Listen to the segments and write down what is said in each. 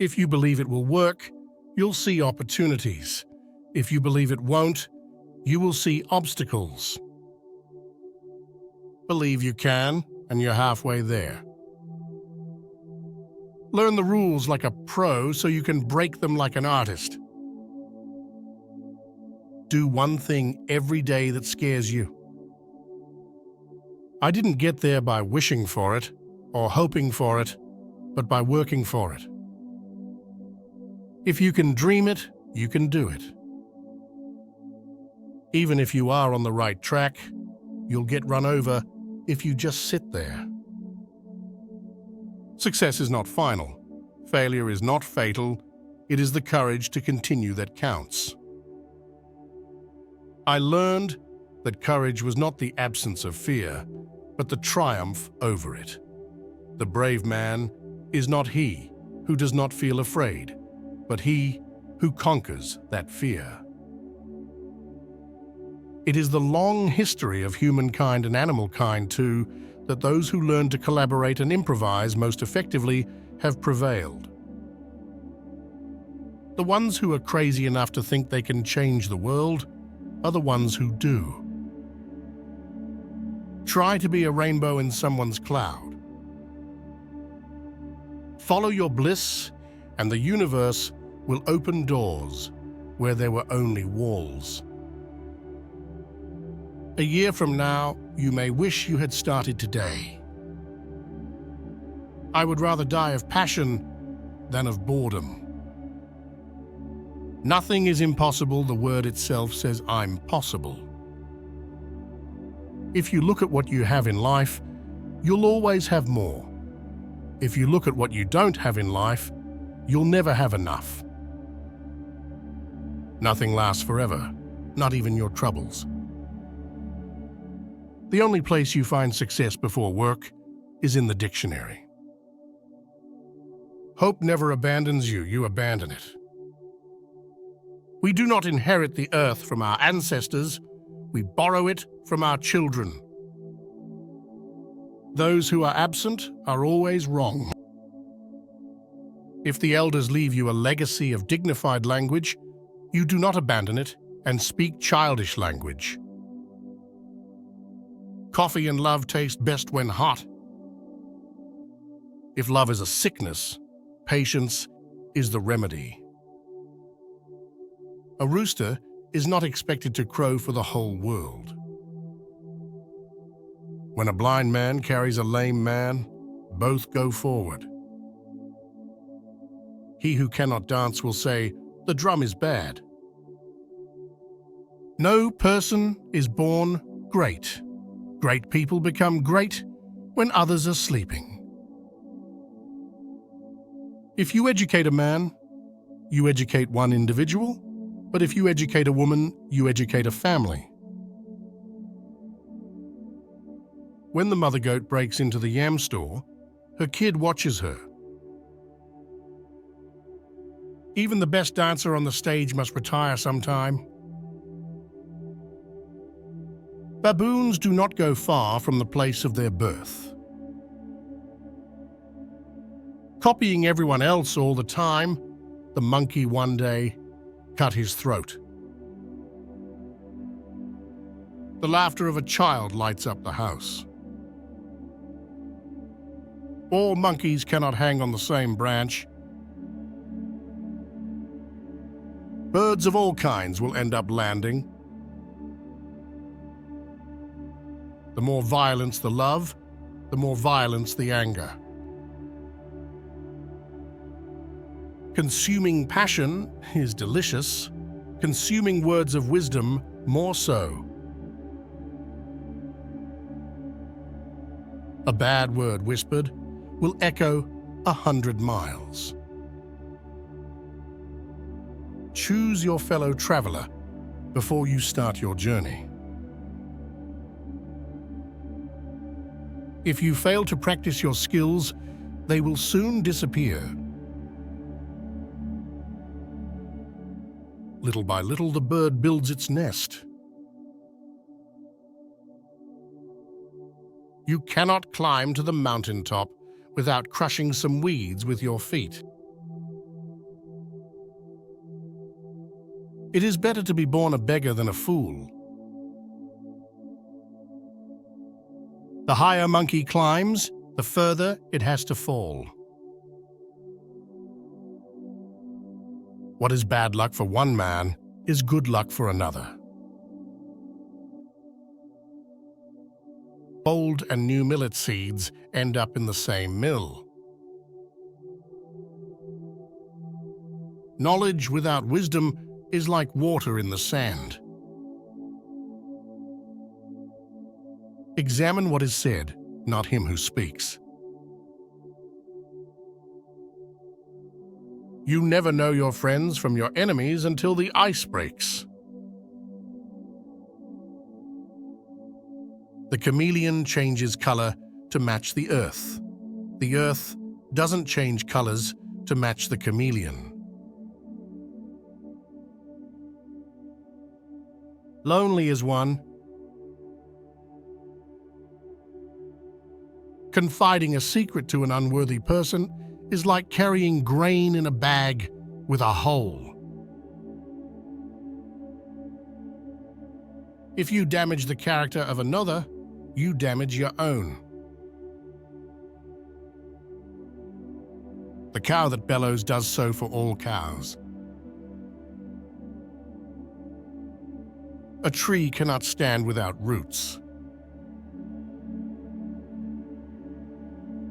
If you believe it will work, you'll see opportunities. If you believe it won't, you will see obstacles. Believe you can, and you're halfway there. Learn the rules like a pro so you can break them like an artist. Do one thing every day that scares you. I didn't get there by wishing for it or hoping for it, but by working for it. If you can dream it, you can do it. Even if you are on the right track, you'll get run over if you just sit there. Success is not final. Failure is not fatal. It is the courage to continue that counts. I learned that courage was not the absence of fear, but the triumph over it. The brave man is not he who does not feel afraid, but he who conquers that fear. It is the long history of humankind and animal kind, too, that those who learn to collaborate and improvise most effectively have prevailed. The ones who are crazy enough to think they can change the world are the ones who do. Try to be a rainbow in someone's cloud. Follow your bliss, and the universe will open doors where there were only walls. A year from now, you may wish you had started today. I would rather die of passion than of boredom. Nothing is impossible. The word itself says, I'm possible. If you look at what you have in life, you'll always have more. If you look at what you don't have in life, you'll never have enough. Nothing lasts forever, not even your troubles. The only place you find success before work is in the dictionary. Hope never abandons you, you abandon it. We do not inherit the earth from our ancestors, we borrow it from our children. Those who are absent are always wrong. If the elders leave you a legacy of dignified language, you do not abandon it and speak childish language. Coffee and love taste best when hot. If love is a sickness, patience is the remedy. A rooster is not expected to crow for the whole world. When a blind man carries a lame man, both go forward. He who cannot dance will say, the drum is bad. No person is born great. Great people become great when others are sleeping. If you educate a man, you educate one individual, but if you educate a woman, you educate a family. When the mother goat breaks into the yam store, her kid watches her. Even the best dancer on the stage must retire sometime. Baboons do not go far from the place of their birth. Copying everyone else all the time, the monkey one day cut his throat. The laughter of a child lights up the house. All monkeys cannot hang on the same branch. Birds of all kinds will end up landing. The more violence the love, the more violence the anger. Consuming passion is delicious, consuming words of wisdom more so. A bad word whispered will echo 100 miles. Choose your fellow traveler before you start your journey. If you fail to practice your skills, they will soon disappear. Little by little, the bird builds its nest. You cannot climb to the mountaintop without crushing some weeds with your feet. It is better to be born a beggar than a fool. The higher monkey climbs, the further it has to fall. What is bad luck for one man is good luck for another. Old and new millet seeds end up in the same mill. Knowledge without wisdom is like water in the sand. Examine what is said, not him who speaks. You never know your friends from your enemies until the ice breaks. The chameleon changes color to match the earth. The earth doesn't change colors to match the chameleon. Lonely is one. Confiding a secret to an unworthy person is like carrying grain in a bag with a hole. If you damage the character of another, you damage your own. The cow that bellows does so for all cows. A tree cannot stand without roots.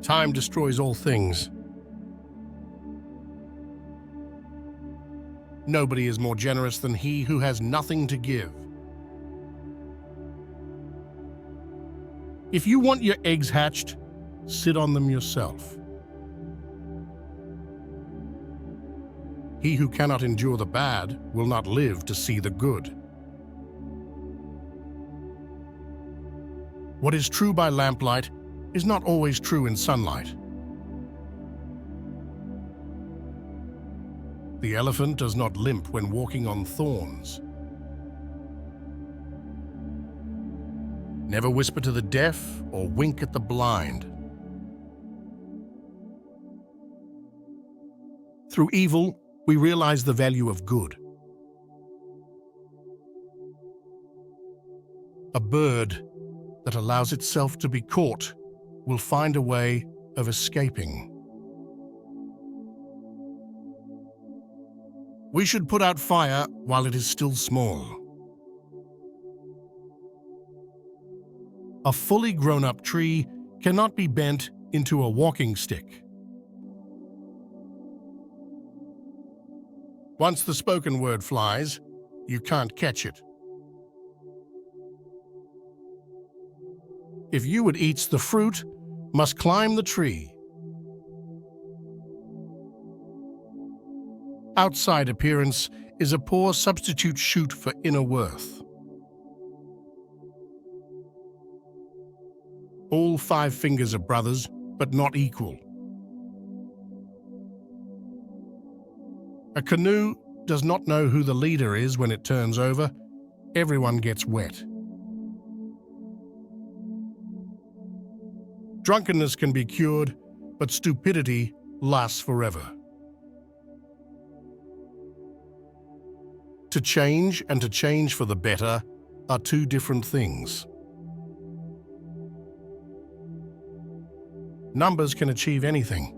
Time destroys all things. Nobody is more generous than he who has nothing to give. If you want your eggs hatched, sit on them yourself. He who cannot endure the bad will not live to see the good. What is true by lamplight is not always true in sunlight. The elephant does not limp when walking on thorns. Never whisper to the deaf or wink at the blind. Through evil, we realize the value of good. A bird that allows itself to be caught will find a way of escaping. We should put out fire while it is still small. A fully grown-up tree cannot be bent into a walking stick. Once the spoken word flies, you can't catch it. If you would eat the fruit, must climb the tree. Outside appearance is a poor substitute shoot for inner worth. All 5 fingers are brothers, but not equal. A canoe does not know who the leader is when it turns over. Everyone gets wet. Drunkenness can be cured, but stupidity lasts forever. To change and to change for the better are 2 different things. Numbers can achieve anything.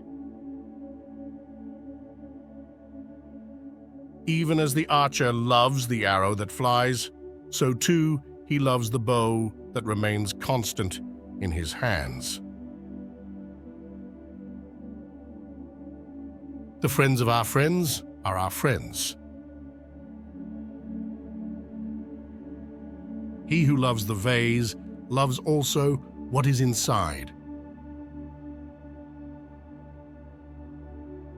Even as the archer loves the arrow that flies, so too he loves the bow that remains constant in his hands. The friends of our friends are our friends. He who loves the vase loves also what is inside.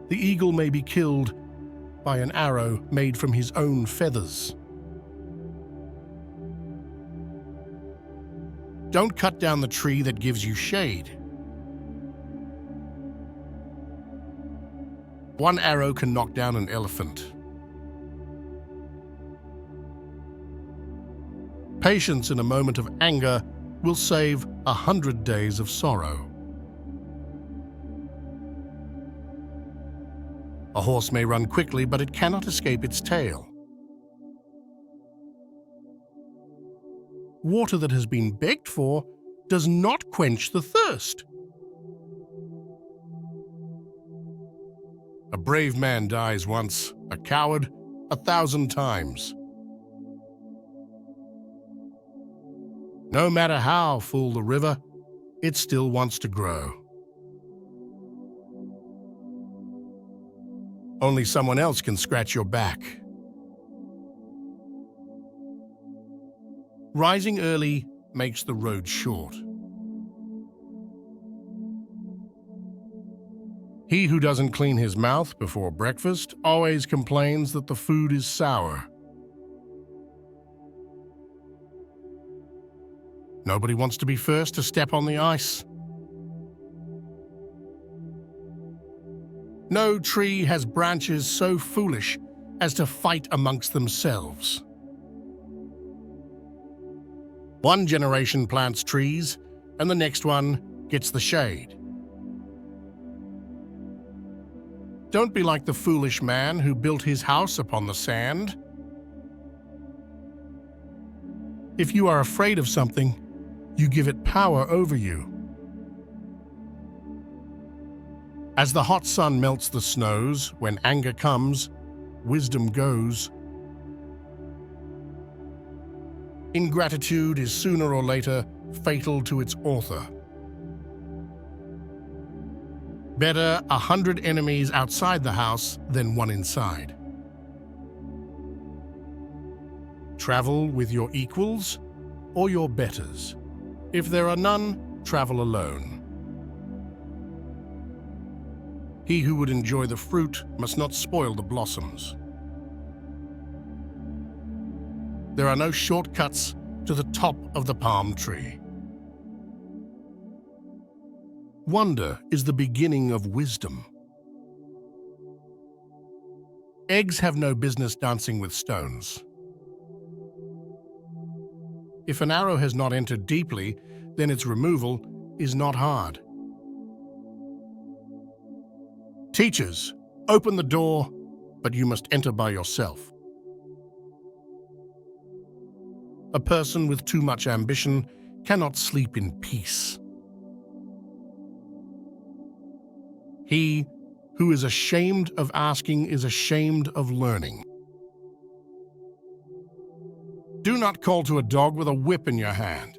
The eagle may be killed by an arrow made from his own feathers. Don't cut down the tree that gives you shade. One arrow can knock down an elephant. Patience in a moment of anger will save 100 days of sorrow. A horse may run quickly, but it cannot escape its tail. water that has been begged for does not quench the thirst. A brave man dies once, a coward 1,000 times. No matter how full the river, it still wants to grow. Only someone else can scratch your back. Rising early makes the road short. He who doesn't clean his mouth before breakfast always complains that the food is sour. Nobody wants to be first to step on the ice. No tree has branches so foolish as to fight amongst themselves. One generation plants trees, and the next one gets the shade. Don't be like the foolish man who built his house upon the sand. If you are afraid of something, you give it power over you. As the hot sun melts the snows, when anger comes, wisdom goes. Ingratitude is sooner or later fatal to its author. Better 100 enemies outside the house than one inside. Travel with your equals or your betters. If there are none, travel alone. He who would enjoy the fruit must not spoil the blossoms. There are no shortcuts to the top of the palm tree. Wonder is the beginning of wisdom. Eggs have no business dancing with stones. If an arrow has not entered deeply, then its removal is not hard. Teachers, open the door, but you must enter by yourself. A person with too much ambition cannot sleep in peace. He who is ashamed of asking is ashamed of learning. Do not call to a dog with a whip in your hand.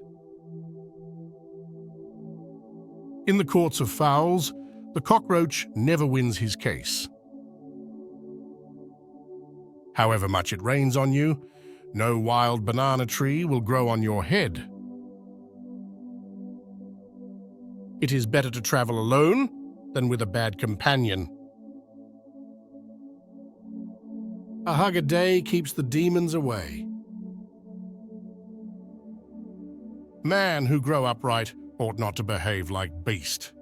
In the courts of fowls, the cockroach never wins his case. However much it rains on you, no wild banana tree will grow on your head. It is better to travel alone than with a bad companion. A hug a day keeps the demons away. Man who grow upright ought not to behave like beast.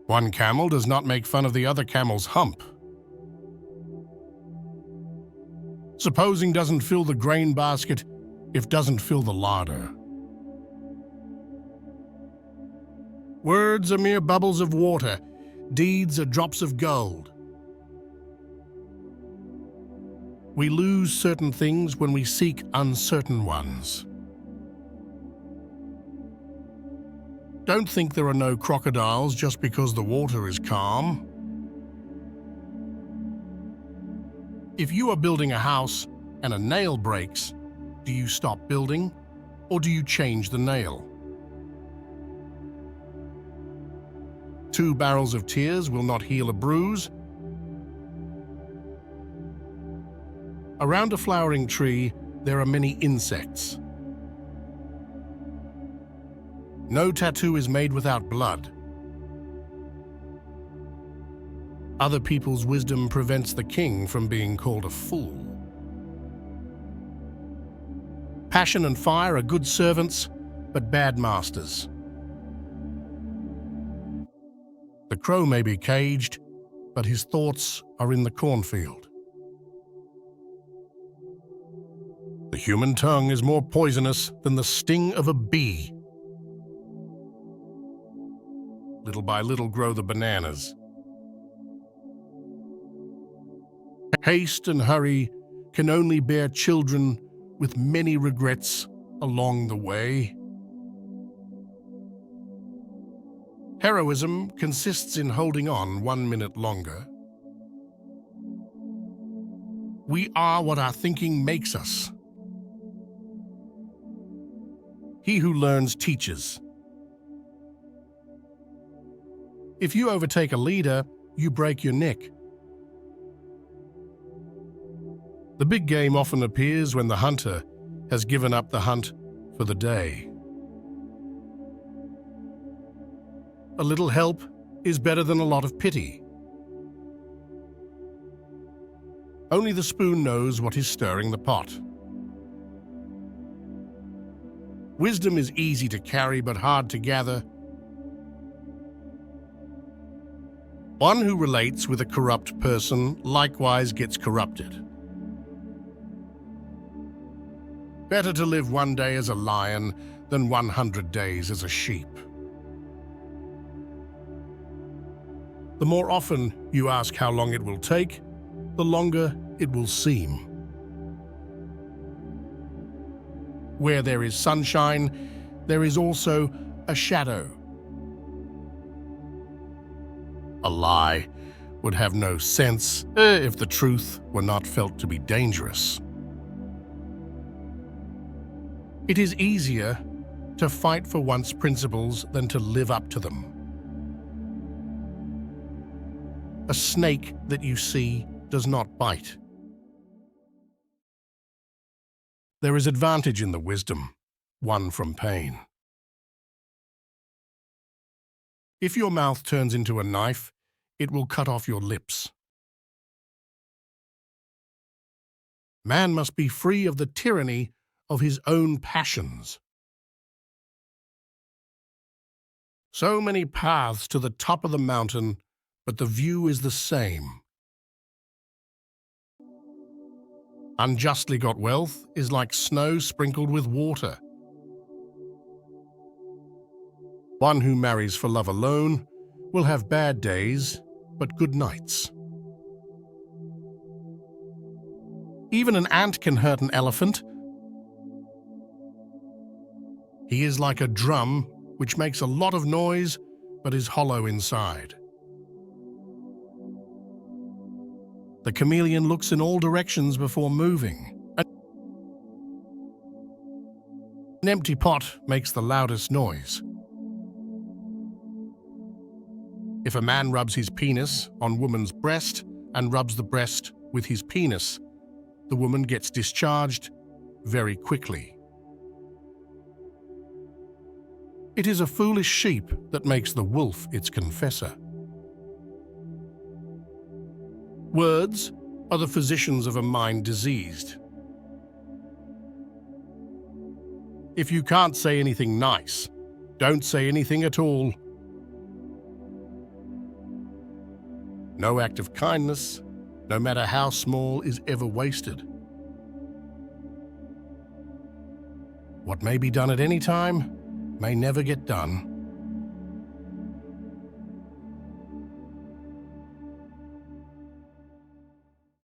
One camel does not make fun of the other camel's hump. Supposing doesn't fill the grain basket if doesn't fill the larder. Words are mere bubbles of water, deeds are drops of gold. We lose certain things when we seek uncertain ones. Don't think there are no crocodiles just because the water is calm. If you are building a house and a nail breaks, do you stop building or do you change the nail? 2 barrels of tears will not heal a bruise. Around a flowering tree, there are many insects. No tattoo is made without blood. Other people's wisdom prevents the king from being called a fool. Passion and fire are good servants, but bad masters. The crow may be caged, but his thoughts are in the cornfield. The human tongue is more poisonous than the sting of a bee. Little by little grow the bananas. Haste and hurry can only bear children with many regrets along the way. Heroism consists in holding on 1 minute longer. We are what our thinking makes us. He who learns teaches. If you overtake a leader, you break your neck. The big game often appears when the hunter has given up the hunt for the day. A little help is better than a lot of pity. Only the spoon knows what is stirring the pot. Wisdom is easy to carry but hard to gather. One who relates with a corrupt person likewise gets corrupted. Better to live 1 day as a lion than 100 days as a sheep. The more often you ask how long it will take, the longer it will seem. Where there is sunshine, there is also a shadow. A lie would have no sense if the truth were not felt to be dangerous. It is easier to fight for one's principles than to live up to them. A snake that you see does not bite. There is advantage in the wisdom won from pain. If your mouth turns into a knife, it will cut off your lips. Man must be free of the tyranny of his own passions. So many paths to the top of the mountain, but the view is the same. Unjustly got wealth is like snow sprinkled with water. One who marries for love alone will have bad days, but good nights. Even an ant can hurt an elephant. He is like a drum which makes a lot of noise, but is hollow inside. The chameleon looks in all directions before moving. An empty pot makes the loudest noise. If a man rubs his penis on woman's breast and rubs the breast with his penis, the woman gets discharged very quickly. It is a foolish sheep that makes the wolf its confessor. Words are the physicians of a mind diseased. If you can't say anything nice, don't say anything at all. No act of kindness, no matter how small, is ever wasted. What may be done at any time may never get done.